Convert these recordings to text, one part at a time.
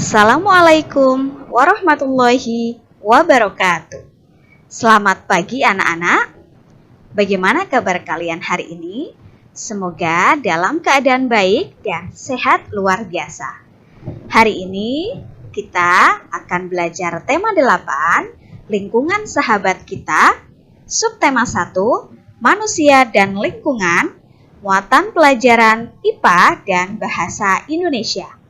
Assalamualaikum warahmatullahi wabarakatuh. Selamat pagi anak-anak. Bagaimana kabar kalian hari ini? Semoga dalam keadaan baik dan sehat luar biasa. Hari ini kita akan belajar tema 8, lingkungan sahabat kita, subtema 1, manusia dan lingkungan, muatan pelajaran IPA dan bahasa Indonesia.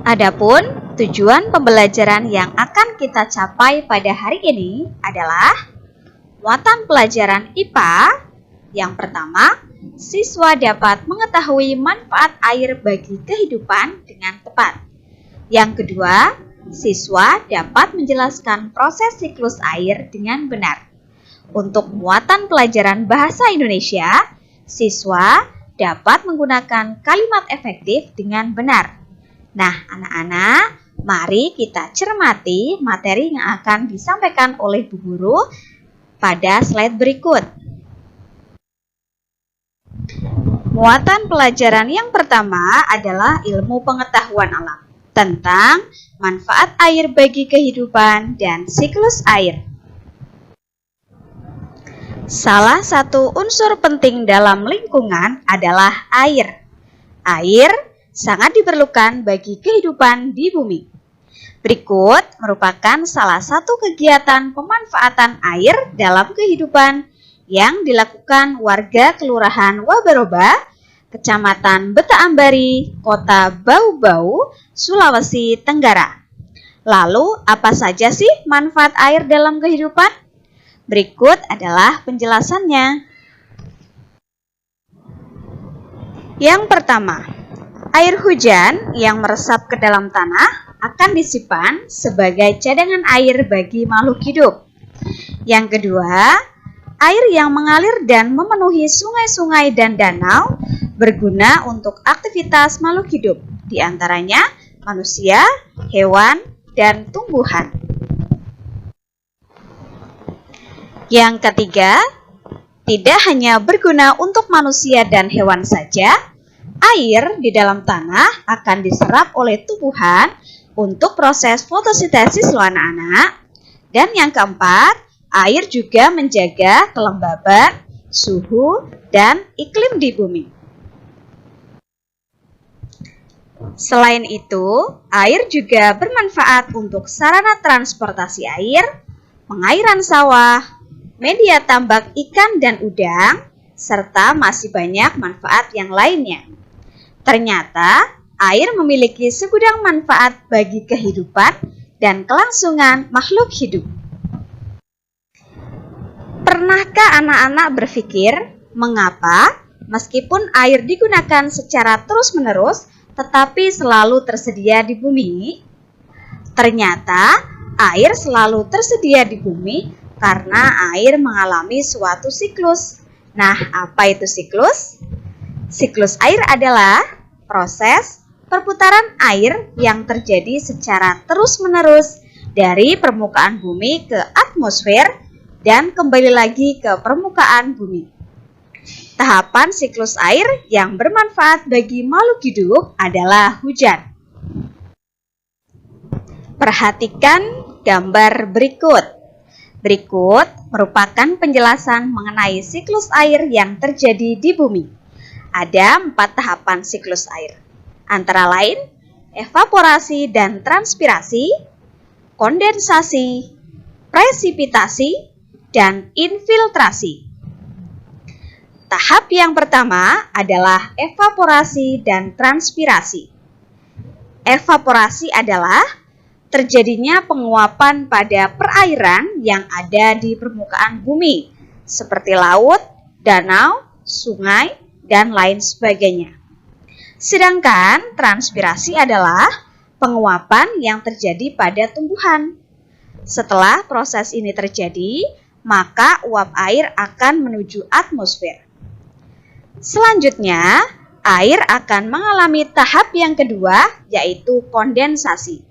Adapun tujuan pembelajaran yang akan kita capai pada hari ini adalah muatan pelajaran IPA. Yang pertama, siswa dapat mengetahui manfaat air bagi kehidupan dengan tepat. Yang kedua, siswa dapat menjelaskan proses siklus air dengan benar. Untuk muatan pelajaran bahasa Indonesia, siswa dapat menggunakan kalimat efektif dengan benar. Nah, anak-anak, mari kita cermati materi yang akan disampaikan oleh Bu Guru pada slide berikut. Muatan pelajaran yang pertama adalah ilmu pengetahuan alam tentang manfaat air bagi kehidupan dan siklus air. Salah satu unsur penting dalam lingkungan adalah air. Air sangat diperlukan bagi kehidupan di bumi. Berikut merupakan salah satu kegiatan pemanfaatan air dalam kehidupan yang dilakukan warga Kelurahan Wabaroba, Kecamatan Betaambari, Kota Bau-Bau, Sulawesi Tenggara. Lalu, apa saja sih manfaat air dalam kehidupan? Berikut adalah penjelasannya. Yang pertama, air hujan yang meresap ke dalam tanah akan disimpan sebagai cadangan air bagi makhluk hidup. Yang kedua, air yang mengalir dan memenuhi sungai-sungai dan danau berguna untuk aktivitas makhluk hidup, di antaranya manusia, hewan, dan tumbuhan. Yang ketiga, tidak hanya berguna untuk manusia dan hewan saja, air di dalam tanah akan diserap oleh tumbuhan untuk proses fotosintesis loh anak-anak. Dan yang keempat, air juga menjaga kelembaban, suhu, dan iklim di bumi. Selain itu, air juga bermanfaat untuk sarana transportasi air, pengairan sawah, media tambak ikan dan udang, serta masih banyak manfaat yang lainnya. Ternyata, air memiliki segudang manfaat bagi kehidupan dan kelangsungan makhluk hidup. Pernahkah anak-anak berpikir mengapa meskipun air digunakan secara terus-menerus tetapi selalu tersedia di bumi? Ternyata, air selalu tersedia di bumi karena air mengalami suatu siklus. Nah, apa itu siklus? Siklus air adalah proses perputaran air yang terjadi secara terus-menerus dari permukaan bumi ke atmosfer dan kembali lagi ke permukaan bumi. Tahapan siklus air yang bermanfaat bagi makhluk hidup adalah hujan. Perhatikan gambar berikut. Berikut merupakan penjelasan mengenai siklus air yang terjadi di bumi. Ada 4 tahapan siklus air, antara lain evaporasi dan transpirasi, kondensasi, presipitasi, dan infiltrasi. Tahap yang pertama adalah evaporasi dan transpirasi. Evaporasi adalah terjadinya penguapan pada perairan yang ada di permukaan bumi, seperti laut, danau, sungai, dan lain sebagainya. Sedangkan transpirasi adalah penguapan yang terjadi pada tumbuhan. Setelah proses ini terjadi, maka uap air akan menuju atmosfer. Selanjutnya, air akan mengalami tahap yang kedua, yaitu kondensasi.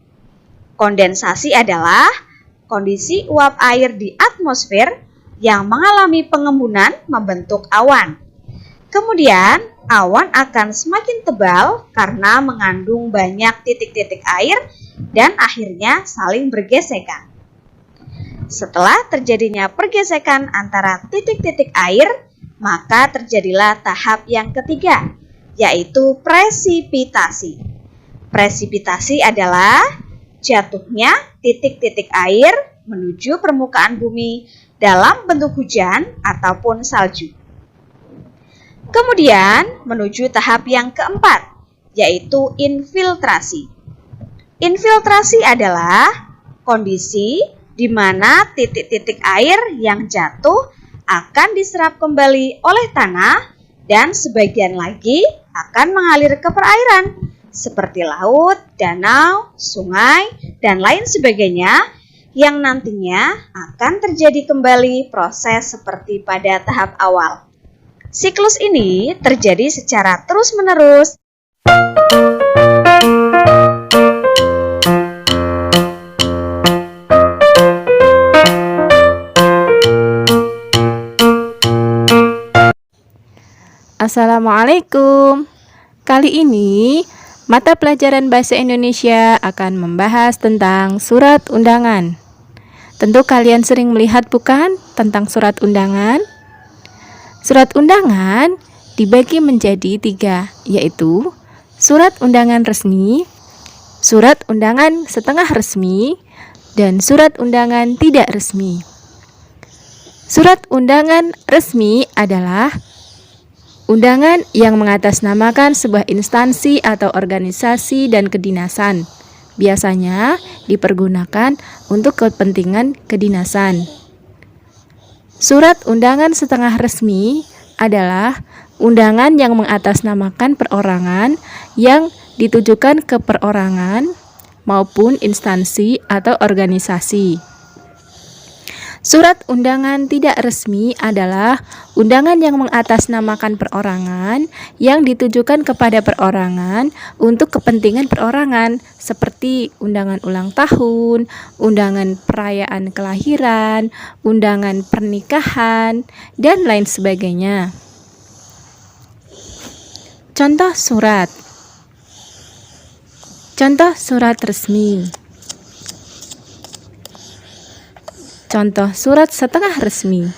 Kondensasi adalah kondisi uap air di atmosfer yang mengalami pengembunan membentuk awan. Kemudian, awan akan semakin tebal karena mengandung banyak titik-titik air dan akhirnya saling bergesekan. Setelah terjadinya pergesekan antara titik-titik air, maka terjadilah tahap yang ketiga, yaitu presipitasi. Presipitasi adalah jatuhnya titik-titik air menuju permukaan bumi dalam bentuk hujan ataupun salju. Kemudian menuju tahap yang keempat, yaitu infiltrasi. Infiltrasi adalah kondisi di mana titik-titik air yang jatuh akan diserap kembali oleh tanah dan sebagian lagi akan mengalir ke perairan seperti laut, danau, sungai, dan lain sebagainya yang nantinya akan terjadi kembali proses seperti pada tahap awal. Siklus ini terjadi secara terus-menerus. Assalamualaikum. Kali ini mata pelajaran Bahasa Indonesia akan membahas tentang surat undangan. Tentu kalian sering melihat bukan tentang surat undangan? Surat undangan dibagi menjadi 3, yaitu surat undangan resmi, surat undangan setengah resmi, dan surat undangan tidak resmi. Surat undangan resmi adalah undangan yang mengatasnamakan sebuah instansi atau organisasi dan kedinasan. Biasanya dipergunakan untuk kepentingan kedinasan. Surat undangan setengah resmi adalah undangan yang mengatasnamakan perorangan yang ditujukan ke perorangan maupun instansi atau organisasi. Surat undangan tidak resmi adalah undangan yang mengatasnamakan perorangan yang ditujukan kepada perorangan untuk kepentingan perorangan seperti undangan ulang tahun, undangan perayaan kelahiran, undangan pernikahan, dan lain sebagainya. Contoh surat. Contoh surat resmi. Contoh surat setengah resmi.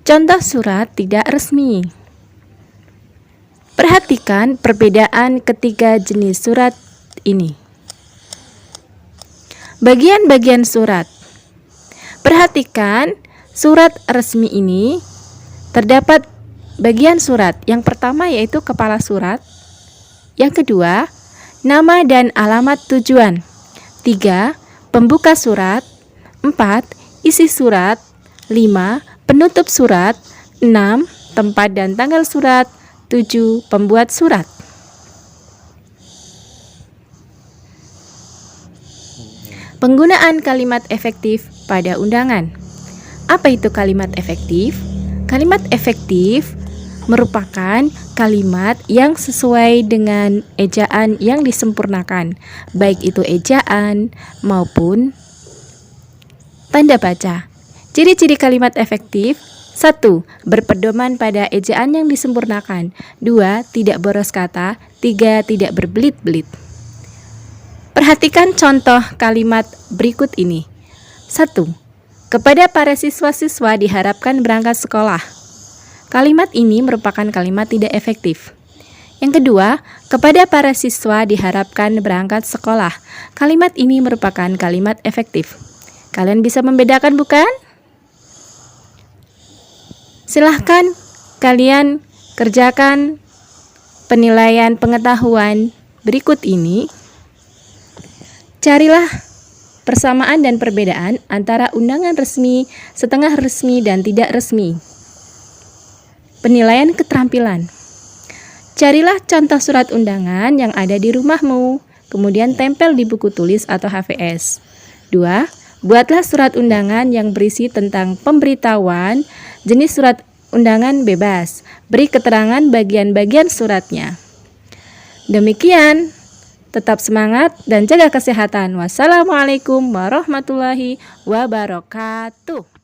Contoh surat tidak resmi. Perhatikan perbedaan ketiga jenis surat ini. Bagian-bagian surat. Perhatikan surat resmi ini terdapat bagian surat. Yang pertama yaitu kepala surat. Yang kedua, nama dan alamat tujuan. 3. Pembuka surat. 4. Isi surat. 5. Penutup surat. 6. Tempat dan tanggal surat. 7. Pembuat surat. Penggunaan kalimat efektif pada undangan. Apa itu kalimat efektif? Kalimat efektif merupakan kalimat yang sesuai dengan ejaan yang disempurnakan, baik itu ejaan maupun tanda baca. Ciri-ciri kalimat efektif: 1. Berpedoman pada ejaan yang disempurnakan. 2. Tidak boros kata. 3. Tidak berbelit-belit. Perhatikan contoh kalimat berikut ini. 1. Kepada para siswa-siswa diharapkan berangkat sekolah. Kalimat ini merupakan kalimat tidak efektif. Yang kedua, kepada para siswa diharapkan berangkat sekolah. Kalimat ini merupakan kalimat efektif. Kalian bisa membedakan bukan? Silahkan kalian kerjakan penilaian pengetahuan berikut ini. Carilah persamaan dan perbedaan antara undangan resmi, setengah resmi, dan tidak resmi. Penilaian keterampilan. Carilah contoh surat undangan yang ada di rumahmu, kemudian tempel di buku tulis atau HVS. 2. Buatlah surat undangan yang berisi tentang pemberitahuan, jenis surat undangan bebas. Beri keterangan bagian-bagian suratnya. Demikian, tetap semangat dan jaga kesehatan. Wassalamualaikum warahmatullahi wabarakatuh.